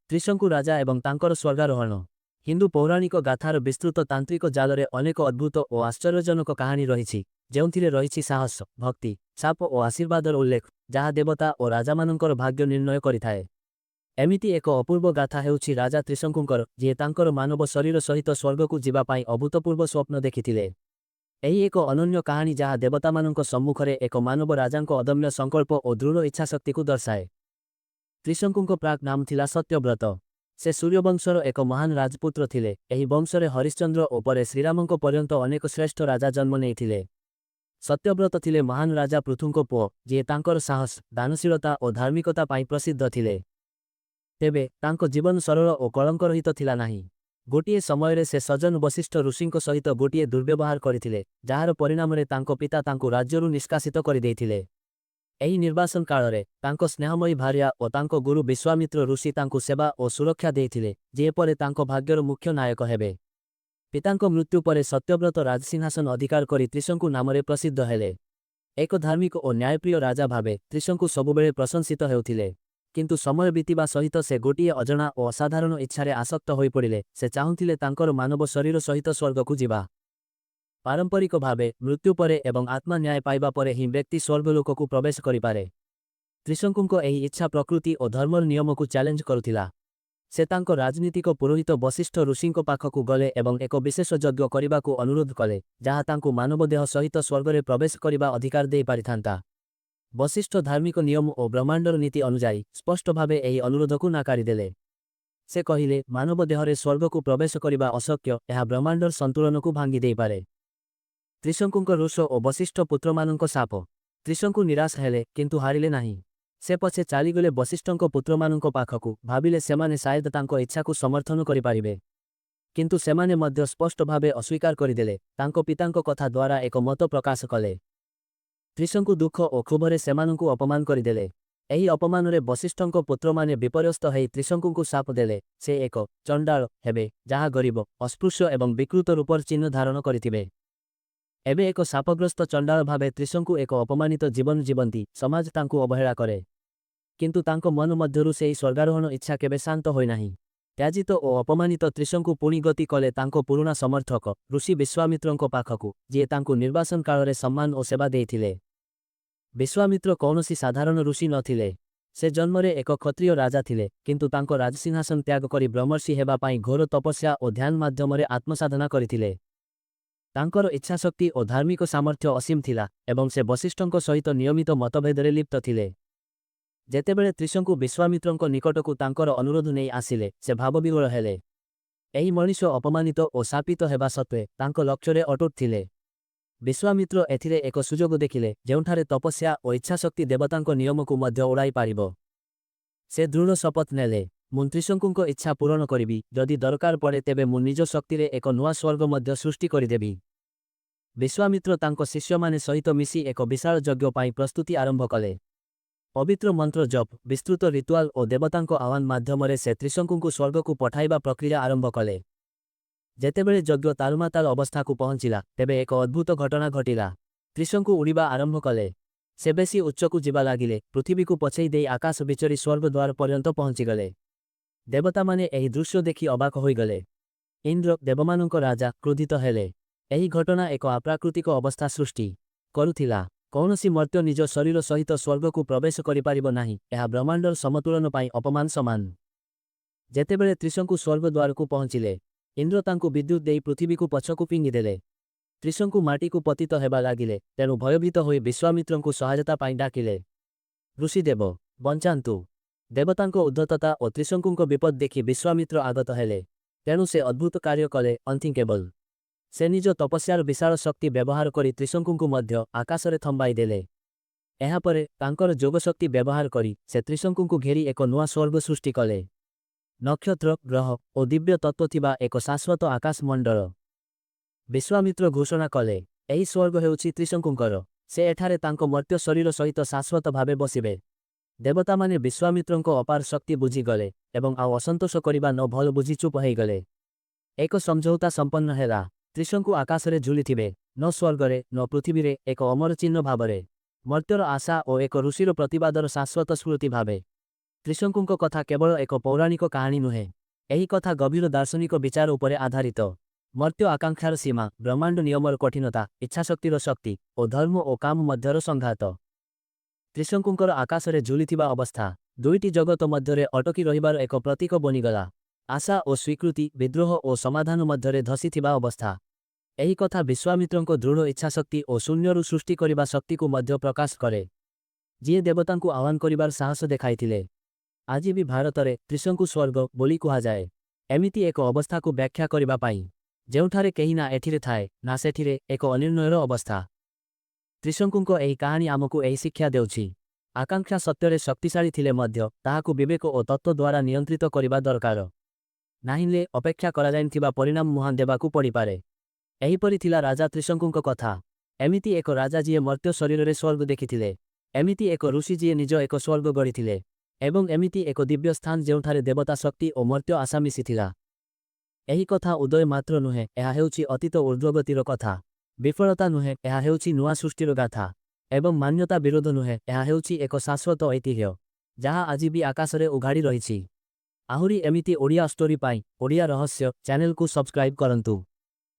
ତ୍ରିଶଙ୍କୁ ରାଜା ଏବଂ ତାଙ୍କର ସ୍ୱର୍ଗାରୋହଣ। ହିନ୍ଦୁ ପୌରାଣିକ ଗାଥାର ବିସ୍ତୃତ ତାନ୍ତ୍ରିକ ଜାଲରେ ଅନେକ ଅଦ୍ଭୁତ ଓ ଆଶ୍ଚର୍ଯ୍ୟଜନକ କାହାଣୀ ରହିଛି, ଯେଉଁଥିରେ ରହିଛି ସାହସ, ଭକ୍ତି, ଶାପ ଓ ଆଶୀର୍ବାଦର ଉଲ୍ଲେଖ, ଯାହା ଦେବତା ଓ ରାଜାମାନଙ୍କର ଭାଗ୍ୟ ନିର୍ଣ୍ଣୟ କରିଥାଏ। ଏମିତି ଏକ ଅପୂର୍ବ ଗାଥା ହେଉଛି ରାଜା ତ୍ରିଶଙ୍କୁଙ୍କର, ଯିଏ ତାଙ୍କର ମାନବ ଶରୀର ସହିତ ସ୍ୱର୍ଗକୁ ଯିବା ପାଇଁ ଅଭୂତପୂର୍ବ ସ୍ୱପ୍ନ ଦେଖିଥିଲେ। ଏହି ଏକ ଅନନ୍ୟ କାହାଣୀ ଯାହା ଦେବତାମାନଙ୍କ ସମ୍ମୁଖରେ ଏକ ମାନବ ରାଜାଙ୍କ ଅଦମ୍ୟ ସଂକଳ୍ପ ଓ ଦୃଢ଼ ଇଚ୍ଛାଶକ୍ତିକୁ ଦର୍ଶାଏ। ତ୍ରିଶଙ୍କୁଙ୍କ ପ୍ରାକ୍ ନାମ ଥିଲା ସତ୍ୟବ୍ରତ। ସେ ସୂର୍ଯ୍ୟବଂଶର ଏକ ମହାନ ରାଜପୁତ୍ର ଥିଲେ। ଏହି ବଂଶରେ ହରିଶ୍ଚନ୍ଦ୍ର ଓ ପରେ ଶ୍ରୀରାମଙ୍କ ପର୍ଯ୍ୟନ୍ତ ଅନେକ ଶ୍ରେଷ୍ଠ ରାଜା ଜନ୍ମ ନେଇଥିଲେ। ସତ୍ୟବ୍ରତ ଥିଲେ ମହାନ ରାଜା ପୃଥୁଙ୍କ ପୁଅ, ଯିଏ ତାଙ୍କର ସାହସ, ଦାନଶୀଳତା ଓ ଧାର୍ମିକତା ପାଇଁ ପ୍ରସିଦ୍ଧ ଥିଲେ। ତେବେ ତାଙ୍କ ଜୀବନ ସରଳ ଓ କଳଙ୍କରହିତ ଥିଲା ନାହିଁ। ଗୋଟିଏ ସମୟରେ ସେ ସଜନ ବଶିଷ୍ଠ ଋଷିଙ୍କ ସହିତ ଗୋଟିଏ ଦୁର୍ବ୍ୟବହାର କରିଥିଲେ, ଯାହାର ପରିଣାମରେ ତାଙ୍କ ପିତା ତାଙ୍କୁ ରାଜ୍ୟରୁ ନିଷ୍କାସିତ କରିଦେଇଥିଲେ। ଏହି ନିର୍ବାସନ କାଳରେ ତାଙ୍କ ସ୍ନେହମୟୀ ଭାର୍ୟା ଓ ତାଙ୍କ ଗୁରୁ ବିଶ୍ୱାମିତ୍ର ଋଷି ତାଙ୍କୁ ସେବା ଓ ସୁରକ୍ଷା ଦେଇଥିଲେ, ଯିଏ ପରେ ତାଙ୍କ ଭାଗ୍ୟର ମୁଖ୍ୟ ନାୟକ ହେବେ। ପିତାଙ୍କ ମୃତ୍ୟୁ ପରେ ସତ୍ୟବ୍ରତ ରାଜସିଂହାସନ ଅଧିକାର କରି ତ୍ରିଶଙ୍କୁ ନାମରେ ପ୍ରସିଦ୍ଧ ହେଲେ। ଏକ ଧାର୍ମିକ ଓ ନ୍ୟାୟପ୍ରିୟ ରାଜା ଭାବେ ତ୍ରିଶଙ୍କୁ ସବୁବେଳେ ପ୍ରଶଂସିତ ହେଉଥିଲେ। କିନ୍ତୁ ସମୟ ବିତିବା ସହିତ ସେ ଗୋଟିଏ ଅଜଣା ଓ ଅସାଧାରଣ ଇଚ୍ଛାରେ ଆସକ୍ତ ହୋଇପଡ଼ିଲେ। ସେ ଚାହୁଁଥିଲେ ତାଙ୍କର ମାନବ ଶରୀର ସହିତ ସ୍ୱର୍ଗକୁ ଯିବା। ପାରମ୍ପରିକ ଭାବେ ମୃତ୍ୟୁ ପରେ ଏବଂ ଆତ୍ମା ନ୍ୟାୟ ପାଇବା ପରେ ହିଁ ବ୍ୟକ୍ତି ସ୍ୱର୍ଗଲୋକକୁ ପ୍ରବେଶ କରିପାରେ। ତ୍ରିଶଙ୍କୁଙ୍କ ଏହି ଇଚ୍ଛା ପ୍ରକୃତି ଓ ଧର୍ମର ନିୟମକୁ ଚ୍ୟାଲେଞ୍ଜ କରୁଥିଲା। ସେ ତାଙ୍କ ରାଜନୀତିକ ପୁରୋହିତ ବଶିଷ୍ଠ ଋଷିଙ୍କ ପାଖକୁ ଗଲେ ଏବଂ ଏକ ବିଶେଷ ଯଜ୍ଞ କରିବାକୁ ଅନୁରୋଧ କଲେ, ଯାହା ତାଙ୍କୁ ମାନବ ଦେହ ସହିତ ସ୍ୱର୍ଗରେ ପ୍ରବେଶ କରିବା ଅଧିକାର ଦେଇପାରିଥାନ୍ତା। ବଶିଷ୍ଠ ଧାର୍ମିକ ନିୟମ ଓ ବ୍ରହ୍ମାଣ୍ଡର ନୀତି ଅନୁଯାୟୀ ସ୍ପଷ୍ଟ ଭାବେ ଏହି ଅନୁରୋଧକୁ ନାକାରିଦେଲେ। ସେ କହିଲେ, ମାନବ ଦେହରେ ସ୍ୱର୍ଗକୁ ପ୍ରବେଶ କରିବା ଅଶକ୍ୟ, ଏହା ବ୍ରହ୍ମାଣ୍ଡର ସନ୍ତୁଳନକୁ ଭାଙ୍ଗି ଦେଇପାରେ। ତ୍ରିଶଙ୍କୁଙ୍କ ରୋଷ ଓ ବଶିଷ୍ଠ ପୁତ୍ରମାନଙ୍କ ଶାପ। ତ୍ରିଶଙ୍କୁ ନିରାଶ ହେଲେ, କିନ୍ତୁ ହାରିଲେ ନାହିଁ। ସେ ପଛେ ଚାଲିଗଲେ ବଶିଷ୍ଠଙ୍କ ପୁତ୍ରମାନଙ୍କ ପାଖକୁ, ଭାବିଲେ ସେମାନେ ସାୟଦ ତାଙ୍କ ଇଚ୍ଛାକୁ ସମର୍ଥନ କରିପାରିବେ। କିନ୍ତୁ ସେମାନେ ମଧ୍ୟ ସ୍ପଷ୍ଟ ଭାବେ ଅସ୍ୱୀକାର କରିଦେଲେ, ତାଙ୍କ ପିତାଙ୍କ କଥା ଦ୍ୱାରା ଏକ ମତ ପ୍ରକାଶ କଲେ। ତ୍ରିଶଙ୍କୁ ଦୁଃଖ ଓ କ୍ଷୋଭରେ ସେମାନଙ୍କୁ ଅପମାନ କରିଦେଲେ। ଏହି ଅପମାନରେ ବଶିଷ୍ଠଙ୍କ ପୁତ୍ରମାନେ ବିପର୍ଯ୍ୟସ୍ତ ହୋଇ ତ୍ରିଶଙ୍କୁଙ୍କୁ ଶାପ ଦେଲେ, ସେ ଏକ ଚଣ୍ଡାଳ ହେବେ, ଯାହା ଗରିବ, ଅସ୍ପୃଶ୍ୟ ଏବଂ ବିକୃତ ରୂପର ଚିହ୍ନ ଧାରଣ କରିଥିବେ। ଏବେ ଏକ ଶାପଗ୍ରସ୍ତ ଚଣ୍ଡାଳ ଭାବେ ତ୍ରିଶଙ୍କୁ ଏକ ଅପମାନିତ ଜୀବନ ଜୀବନ୍ତି, ସମାଜ ତାଙ୍କୁ ଅବହେଳା କରେ। କିନ୍ତୁ ତାଙ୍କ ମନ ମଧ୍ୟରୁ ସେହି ସ୍ୱର୍ଗାରୋହଣ ଇଚ୍ଛା କେବେ ଶାନ୍ତ ହୋଇନାହିଁ। ତ୍ୟାଜିତ ଓ ଅପମାନିତ ତ୍ରିଶଙ୍କୁ ପୁଣି ଗତି କଲେ ତାଙ୍କ ପୁରୁଣା ସମର୍ଥକ ଋଷି ବିଶ୍ୱାମିତ୍ରଙ୍କ ପାଖକୁ, ଯିଏ ତାଙ୍କୁ ନିର୍ବାସନ କାଳରେ ସମ୍ମାନ ଓ ସେବା ଦେଇଥିଲେ। ବିଶ୍ୱାମିତ୍ର କୌଣସି ସାଧାରଣ ଋଷି ନଥିଲେ। ସେ ଜନ୍ମରେ ଏକ କ୍ଷତ୍ରିୟ ରାଜା ଥିଲେ, କିନ୍ତୁ ତାଙ୍କ ରାଜସିଂହାସନ ତ୍ୟାଗ କରି ବ୍ରହ୍ମର୍ଷି ହେବା ପାଇଁ ଘୋର ତପସ୍ୟା ଓ ଧ୍ୟାନ ମାଧ୍ୟମରେ ଆତ୍ମସାଧନା କରିଥିଲେ। ତାଙ୍କର ଇଚ୍ଛାଶକ୍ତି ଓ ଧାର୍ମିକ ସାମର୍ଥ୍ୟ ଅସୀମ ଥିଲା, ଏବଂ ସେ ବଶିଷ୍ଠଙ୍କ ସହିତ ନିୟମିତ ମତଭେଦରେ ଲିପ୍ତ ଥିଲେ। ଯେତେବେଳେ ତ୍ରିଶଙ୍କୁ ବିଶ୍ୱାମିତ୍ରଙ୍କ ନିକଟକୁ ତାଙ୍କର ଅନୁରୋଧ ନେଇ ଆସିଲେ, ସେ ଭାବବିହ୍ୱଳ ହେଲେ। ଏହି ମଣିଷ ଅପମାନିତ ଓ ଶାପିତ ହେବା ସତ୍ତ୍ୱେ ତାଙ୍କ ଲକ୍ଷ୍ୟରେ ଅଟୁଟ ଥିଲେ। ବିଶ୍ୱାମିତ୍ର ଏଥିରେ ଏକ ସୁଯୋଗ ଦେଖିଲେ, ଯେଉଁଠାରେ ତପସ୍ୟା ଓ ଇଚ୍ଛାଶକ୍ତି ଦେବତାଙ୍କ ନିୟମକୁ ମଧ୍ୟ ଉଡ଼ାଇ ପାରିବ। ସେ ଦୃଢ଼ ଶପଥ ନେଲେ, ମୁଁ ତ୍ରିଶଙ୍କୁଙ୍କ ଇଚ୍ଛା ପୂରଣ କରିବି, ଯଦି ଦରକାର ପଡ଼େ ତେବେ ମୁଁ ନିଜ ଶକ୍ତିରେ ଏକ ନୂଆ ସ୍ୱର୍ଗ ମଧ୍ୟ ସୃଷ୍ଟି କରିଦେବି। ବିଶ୍ୱାମିତ୍ର ତାଙ୍କ ଶିଷ୍ୟମାନେ ସହିତ ମିଶି ଏକ ବିଶାଳ ଯଜ୍ଞ ପାଇଁ ପ୍ରସ୍ତୁତି ଆରମ୍ଭ କଲେ। ପବିତ୍ର ମନ୍ତ୍ର ଜପ, ବିସ୍ତୃତ ରିଚୁଆଲ ଓ ଦେବତାଙ୍କ ଆହ୍ୱାନ ମାଧ୍ୟମରେ ସେ ତ୍ରିଶଙ୍କୁଙ୍କୁ ସ୍ୱର୍ଗକୁ ପଠାଇବା ପ୍ରକ୍ରିୟା ଆରମ୍ଭ କଲେ। ଯେତେବେଳେ ଯଜ୍ଞ ତାଳୁମାତାଳ ଅବସ୍ଥାକୁ ପହଞ୍ଚିଲା, ତେବେ ଏକ ଅଦ୍ଭୁତ ଘଟଣା ଘଟିଲା। ତ୍ରିଶଙ୍କୁ ଉଡ଼ିବା ଆରମ୍ଭ କଲେ। ସେ ବେଶୀ ଉଚ୍ଚକୁ ଯିବା ଲାଗିଲେ, ପୃଥିବୀକୁ ପଛେଇ ଦେଇ ଆକାଶ ବିଚରି ସ୍ୱର୍ଗ ଦ୍ୱାର ପର୍ଯ୍ୟନ୍ତ ପହଞ୍ଚିଗଲେ। ଦେବତାମାନେ ଏହି ଦୃଶ୍ୟ ଦେଖି ଅବାକ ହୋଇଗଲେ। ଇନ୍ଦ୍ର, ଦେବମାନଙ୍କ ରାଜା, କ୍ରୋଧିତ ହେଲେ। ଏହି ଘଟଣା ଏକ ଅପ୍ରାକୃତିକ ଅବସ୍ଥା ସୃଷ୍ଟି କରୁଥିଲା। କୌଣସି ମର୍ତ୍ତ୍ୟ ନିଜ ଶରୀର ସହିତ ସ୍ୱର୍ଗକୁ ପ୍ରବେଶ କରିପାରିବ ନାହିଁ, ଏହା ବ୍ରହ୍ମାଣ୍ଡର ସମତୁଳନ ପାଇଁ ଅପମାନ ସମାନ। ଯେତେବେଳେ ତ୍ରିଶଙ୍କୁ ସ୍ୱର୍ଗ ଦ୍ୱାରକୁ ପହଞ୍ଚିଲେ, ଇନ୍ଦ୍ର ତାଙ୍କୁ ବିଦ୍ୟୁତ୍ ଦେଇ ପୃଥିବୀକୁ ପଛକୁ ଫିଙ୍ଗିଦେଲେ। ତ୍ରିଶଙ୍କୁ ମାଟିକୁ ପତିତ ହେବା ଲାଗିଲେ, ତେଣୁ ଭୟଭୀତ ହୋଇ ବିଶ୍ୱାମିତ୍ରଙ୍କୁ ସହାୟତା ପାଇଁ ଡାକିଲେ। ଋଷିଦେବ, ବଞ୍ଚାନ୍ତୁ। ଦେବତାଙ୍କ ଉଦ୍ଧତତା ଓ ତ୍ରିଶଙ୍କୁଙ୍କ ବିପଦ ଦେଖି ବିଶ୍ୱାମିତ୍ର ଆଗତ ହେଲେ। ତେଣୁ ସେ ଅଦ୍ଭୁତ କାର୍ଯ୍ୟ କଲେ, ଅନଥିଙ୍କେବଲ୍। ସେ ନିଜ ତପସ୍ୟାର ବିଶାଳ ଶକ୍ତି ବ୍ୟବହାର କରି ତ୍ରିଶଙ୍କୁଙ୍କୁ ମଧ୍ୟ ଆକାଶରେ ଥମ୍ବାଇ ଦେଲେ। ଏହାପରେ ତାଙ୍କର ଯୋଗଶକ୍ତି ବ୍ୟବହାର କରି ସେ ତ୍ରିଶଙ୍କୁଙ୍କୁ ଘେରି ଏକ ନୂଆ ସ୍ୱର୍ଗ ସୃଷ୍ଟି କଲେ। ନକ୍ଷତ୍ର, ଗ୍ରହ ଓ ଦିବ୍ୟ ତତ୍ତ୍ୱ ଥିବା ଏକ ଶାଶ୍ୱତ ଆକାଶମଣ୍ଡଳ। ବିଶ୍ୱାମିତ୍ର ଘୋଷଣା କଲେ, ଏହି ସ୍ୱର୍ଗ ହେଉଛି ତ୍ରିଶଙ୍କୁଙ୍କର। ସେ ଏଠାରେ ତାଙ୍କ ମର୍ତ୍ତ୍ୟ ଶରୀର ସହିତ ଶାଶ୍ୱତ ଭାବେ ବସିବେ। ଦେବତାମାନେ ବିଶ୍ୱାମିତ୍ରଙ୍କ ଅପାର ଶକ୍ତି ବୁଝିଗଲେ ଏବଂ ଆଉ ଅସନ୍ତୋଷ କରିବା ନ ଭଲ ବୁଝି ଚୁପ୍ ହୋଇଗଲେ। ଏକ ସମଝୌତା ସମ୍ପନ୍ନ ହେଲା। ତ୍ରିଶଙ୍କୁ ଆକାଶରେ ଝୁଲିଥିବେ, ନ ସ୍ୱର୍ଗରେ, ନ ପୃଥିବୀରେ, ଏକ ଅମର ଚିହ୍ନ ଭାବରେ। ମର୍ତ୍ତ୍ୟର ଆଶା ଓ ଏକ ଋଷିର ପ୍ରତିବାଦର ଶାଶ୍ୱତ ସ୍ମୃତି ଭାବେ। ତ୍ରିଶଙ୍କୁଙ୍କ କଥା କେବଳ ଏକ ପୌରାଣିକ କାହାଣୀ ନୁହେଁ। ଏହି କଥା ଗଭୀର ଦାର୍ଶନିକ ବିଚାର ଉପରେ ଆଧାରିତ। ମର୍ତ୍ତ୍ୟ ଆକାଂକ୍ଷାର ସୀମା, ବ୍ରହ୍ମାଣ୍ଡ ନିୟମର କଠିନତା, ଇଚ୍ଛାଶକ୍ତିର ଶକ୍ତି ଓ ଧର୍ମ ଓ କାମ ମଧ୍ୟର ସଂଘାତ। ତ୍ରିଶଙ୍କୁଙ୍କର ଆକାଶରେ ଝୁଲିଥିବା ଅବସ୍ଥା ଦୁଇଟି ଜଗତ ମଧ୍ୟରେ ଅଟକି ରହିବାର ଏକ ପ୍ରତୀକ ବନିଗଲା। ଆଶା ଓ ସ୍ୱୀକୃତି, ବିଦ୍ରୋହ ଓ ସମାଧାନ ମଧ୍ୟରେ ଧସିଥିବା ଅବସ୍ଥା। ଏହି କଥା ବିଶ୍ୱାମିତ୍ରଙ୍କ ଦୃଢ଼ ଇଚ୍ଛାଶକ୍ତି ଓ ଶୂନ୍ୟରୁ ସୃଷ୍ଟି କରିବା ଶକ୍ତିକୁ ମଧ୍ୟ ପ୍ରକାଶ କରେ, ଯିଏ ଦେବତାଙ୍କୁ ଆହ୍ୱାନ କରିବାର ସାହସ ଦେଖାଇଥିଲେ। ଆଜି ବି ଭାରତରେ ତ୍ରିଶଙ୍କୁ ସ୍ୱର୍ଗ ବୋଲି କୁହାଯାଏ, ଏମିତି ଏକ ଅବସ୍ଥାକୁ ବ୍ୟାଖ୍ୟା କରିବା ପାଇଁ ଯେଉଁଠାରେ କେହି ନା ଏଠିରେ ଥାଏ ନା ସେଠିରେ, ଏକ ଅନିର୍ଣ୍ଣୟର ଅବସ୍ଥା। ତ୍ରିଶଙ୍କୁଙ୍କ ଏହି କାହାଣୀ ଆମକୁ ଏହି ଶିକ୍ଷା ଦେଉଛି, ଆକାଂକ୍ଷା ସତ୍ୟରେ ଶକ୍ତିଶାଳୀ ଥିଲେ ମଧ୍ୟ ତାହାକୁ ବିବେକ ଓ ତତ୍ତ୍ୱ ଦ୍ୱାରା ନିୟନ୍ତ୍ରିତ କରିବା ଦରକାର। ନାହିଁଲେ ଅପେକ୍ଷା କରାଯାଇଥିବା ପରିଣାମ ମୁହାଁ ଦେବାକୁ ପଡ଼ିପାରେ। ଏହିପରି ଥିଲା ରାଜା ତ୍ରିଶଙ୍କୁଙ୍କ କଥା। ଏମିତି ଏକ ରାଜା ଯିଏ ମର୍ତ୍ତ୍ୟ ଶରୀରରେ ସ୍ୱର୍ଗ ଦେଖିଥିଲେ, ଏମିତି ଏକ ଋଷି ଯିଏ ନିଜ ଏକ ସ୍ୱର୍ଗ ଗଢ଼ିଥିଲେ, ଏବଂ ଏମିତି ଏକ ଦିବ୍ୟ ସ୍ଥାନ ଯେଉଁଠାରେ ଦେବତା ଶକ୍ତି ଓ ମର୍ତ୍ତ୍ୟ ଆଶା ମିଶିଥିଲା। ଏହି କଥା ଉଦୟ ମାତ୍ର ନୁହେଁ, ଏହା ହେଉଛି ଅତୀତ ଊର୍ଦ୍ଧ୍ୱଗତିର କଥା। ବିଫଳତା ନୁହେଁ, ଏହା ହେଉଛି ନୂଆ ସୃଷ୍ଟିର ଗାଥା। ଏବଂ ମାନ୍ୟତା ବିରୋଧ ନୁହେଁ, ଏହା ହେଉଛି ଏକ ଶାଶ୍ୱତ ଐତିହ୍ୟ, ଯାହା ଆଜି ବି ଆକାଶରେ ଉଘାଡ଼ି ରହିଛି। ଆହୁରି ଏମିତି ଓଡ଼ିଆ ଷ୍ଟୋରି ପାଇଁ ଓଡ଼ିଆ ରହସ୍ୟ ଚ୍ୟାନେଲକୁ ସବସ୍କ୍ରାଇବ୍ କରନ୍ତୁ।